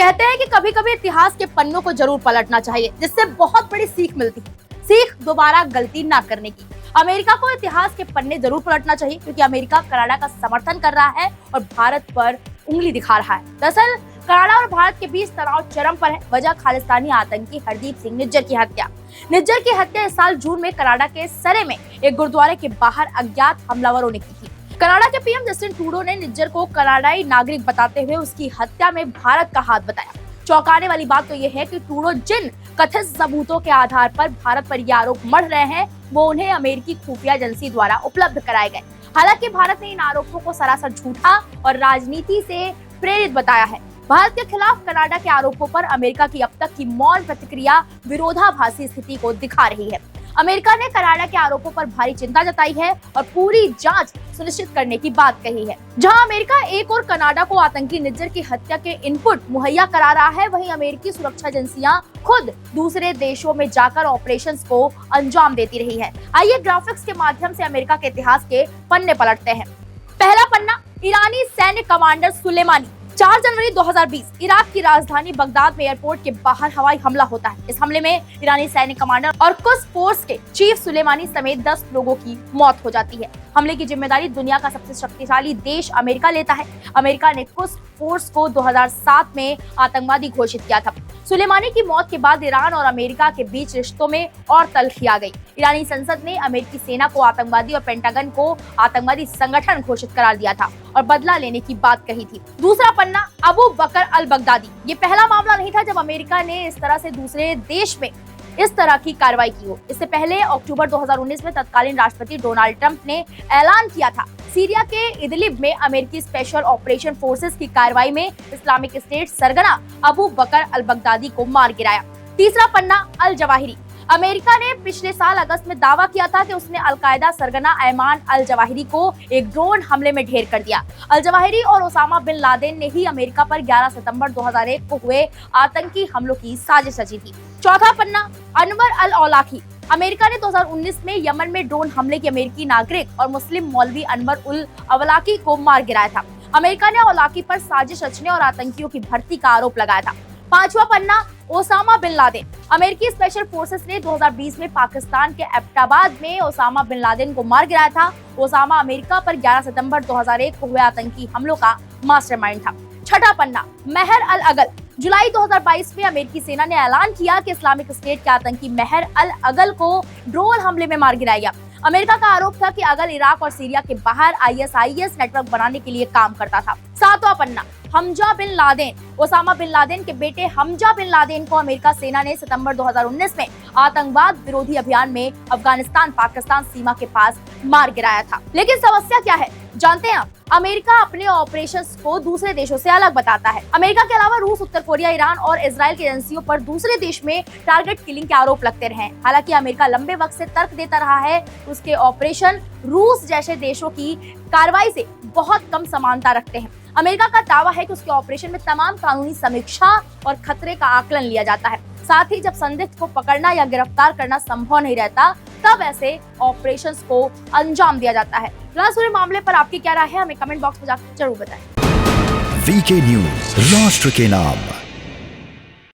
कहते हैं कि कभी कभी इतिहास के पन्नों को जरूर पलटना चाहिए, जिससे बहुत बड़ी सीख मिलती है, सीख दोबारा गलती ना करने की। अमेरिका को इतिहास के पन्ने जरूर पलटना चाहिए, क्योंकि अमेरिका कनाडा का समर्थन कर रहा है और भारत पर उंगली दिखा रहा है। दरअसल कनाडा और भारत के बीच तनाव चरम पर है। वजह खालिस्तानी आतंकी हरदीप सिंह निज्जर की हत्या। निज्जर की हत्या इस साल जून में कनाडा के सरे में एक गुरुद्वारे के बाहर अज्ञात हमलावरों ने की थी। कनाडा के पीएम जस्टिन ट्रूडो ने निज्जर को कनाडाई नागरिक बताते हुए उसकी हत्या में भारत का हाथ बताया। चौंकाने वाली बात तो यह है कि ट्रूडो जिन कथित सबूतों के आधार पर भारत पर यह आरोप मढ़ रहे हैं, वो उन्हें अमेरिकी खुफिया एजेंसी द्वारा उपलब्ध कराए गए। हालांकि भारत ने इन आरोपों को सरासर झूठा और राजनीति से प्रेरित बताया है। भारत के खिलाफ कनाडा के आरोपों पर अमेरिका की अब तक की मौन प्रतिक्रिया विरोधाभासी स्थिति को दिखा रही है। अमेरिका ने कनाडा के आरोपों पर भारी चिंता जताई है और पूरी जांच सुनिश्चित करने की बात कही है। जहां अमेरिका एक और कनाडा को आतंकी निज्जर की हत्या के इनपुट मुहैया करा रहा है, वहीं अमेरिकी सुरक्षा एजेंसियां खुद दूसरे देशों में जाकर ऑपरेशंस को अंजाम देती रही है। आइए ग्राफिक्स के माध्यम से अमेरिका के इतिहास के पन्ने पलटते हैं। पहला पन्ना, ईरानी सैन्य कमांडर सुलेमानी। 4 जनवरी 2020 इराक की राजधानी बगदाद में एयरपोर्ट के बाहर हवाई हमला होता है। इस हमले में ईरानी सैन्य कमांडर और कुछ फोर्स के चीफ सुलेमानी समेत 10 लोगों की मौत हो जाती है। हमले की जिम्मेदारी दुनिया का सबसे शक्तिशाली देश अमेरिका लेता है। अमेरिका ने कुछ फोर्स को 2007 में आतंकवादी घोषित किया था। सुलेमानी की मौत के बाद ईरान और अमेरिका के बीच रिश्तों में और तल्खी आ गई। ईरानी संसद ने अमेरिकी सेना को आतंकवादी और पेंटागन को आतंकवादी संगठन घोषित करार दिया था और बदला लेने की बात कही थी। दूसरा पन्ना, अबू बकर अल बगदादी। ये पहला मामला नहीं था जब अमेरिका ने इस तरह से दूसरे देश में इस तरह की कार्रवाई की हो। इससे पहले अक्टूबर 2019 में तत्कालीन राष्ट्रपति डोनाल्ड ट्रंप ने ऐलान किया था सीरिया के इदलिब में अमेरिकी स्पेशल ऑपरेशन फोर्सेस की कार्रवाई में इस्लामिक स्टेट सरगना अबू बकर अल बगदादी को मार गिराया। तीसरा पन्ना, अल जवाहिरी। अमेरिका ने पिछले साल अगस्त में दावा किया था कि उसने अलकायदा सरगना ऐमान अल जवाहिरी को एक ड्रोन हमले में ढेर कर दिया। अल जवाहिरी और ओसामा बिन लादेन ने ही अमेरिका पर 11 सितंबर 2001 को हुए आतंकी हमलों की साजिश रची थी। चौथा पन्ना, अनवर अल औलाकी। अमेरिका ने 2019 में यमन में ड्रोन हमले की अमेरिकी नागरिक और मुस्लिम मौलवी अनवर उल अवलाकी को मार गिराया था। अमेरिका ने औलाकी पर साजिश रचने और आतंकियों की भर्ती का आरोप लगाया था। पांचवा पन्ना, ओसामा बिन लादेन। अमेरिकी स्पेशल फोर्सेस ने 2020 में पाकिस्तान के एबटाबाद में ओसामा बिन लादेन को मार गिराया था। ओसामा अमेरिका पर 11 सितंबर 2001 को हुए आतंकी हमलों का मास्टरमाइंड था। छठा पन्ना, महर अल अगल। जुलाई 2022 में अमेरिकी सेना ने ऐलान किया कि इस्लामिक स्टेट के आतंकी महर अल अगल को ड्रोन हमले में मार गिराया गया। अमेरिका का आरोप था कि अगल इराक और सीरिया के बाहर ISIS नेटवर्क बनाने के लिए काम करता था। सातवां पन्ना, Hamza bin Laden. Osama bin Laden के बेटे हमजा बिन लादेन को अमेरिका सेना ने सितंबर 2019 में आतंकवाद विरोधी अभियान में अफगानिस्तान पाकिस्तान सीमा के पास मार गिराया था। लेकिन समस्या क्या है जानते हैं आप? अमेरिका अपने ऑपरेशंस को दूसरे देशों से अलग बताता है। अमेरिका के अलावा रूस, उत्तर कोरिया, ईरान और इजराइल की एजेंसियों पर दूसरे देश में टारगेट किलिंग के आरोप लगते रहे। हालांकि अमेरिका लंबे वक्त से तर्क देता रहा है उसके ऑपरेशन रूस जैसे देशों की कार्रवाई से बहुत कम समानता रखते हैं। अमेरिका का दावा है कि उसके ऑपरेशन में तमाम कानूनी समीक्षा और खतरे का आकलन लिया जाता है। साथ ही जब संदिग्ध को पकड़ना या गिरफ्तार करना संभव नहीं रहता, तब ऐसे ऑपरेशंस को अंजाम दिया जाता है। पूरे मामले पर आपकी क्या राय है, हमें कमेंट बॉक्स में जाकर जरूर बताएं। वीके न्यूज, राष्ट्र के नाम।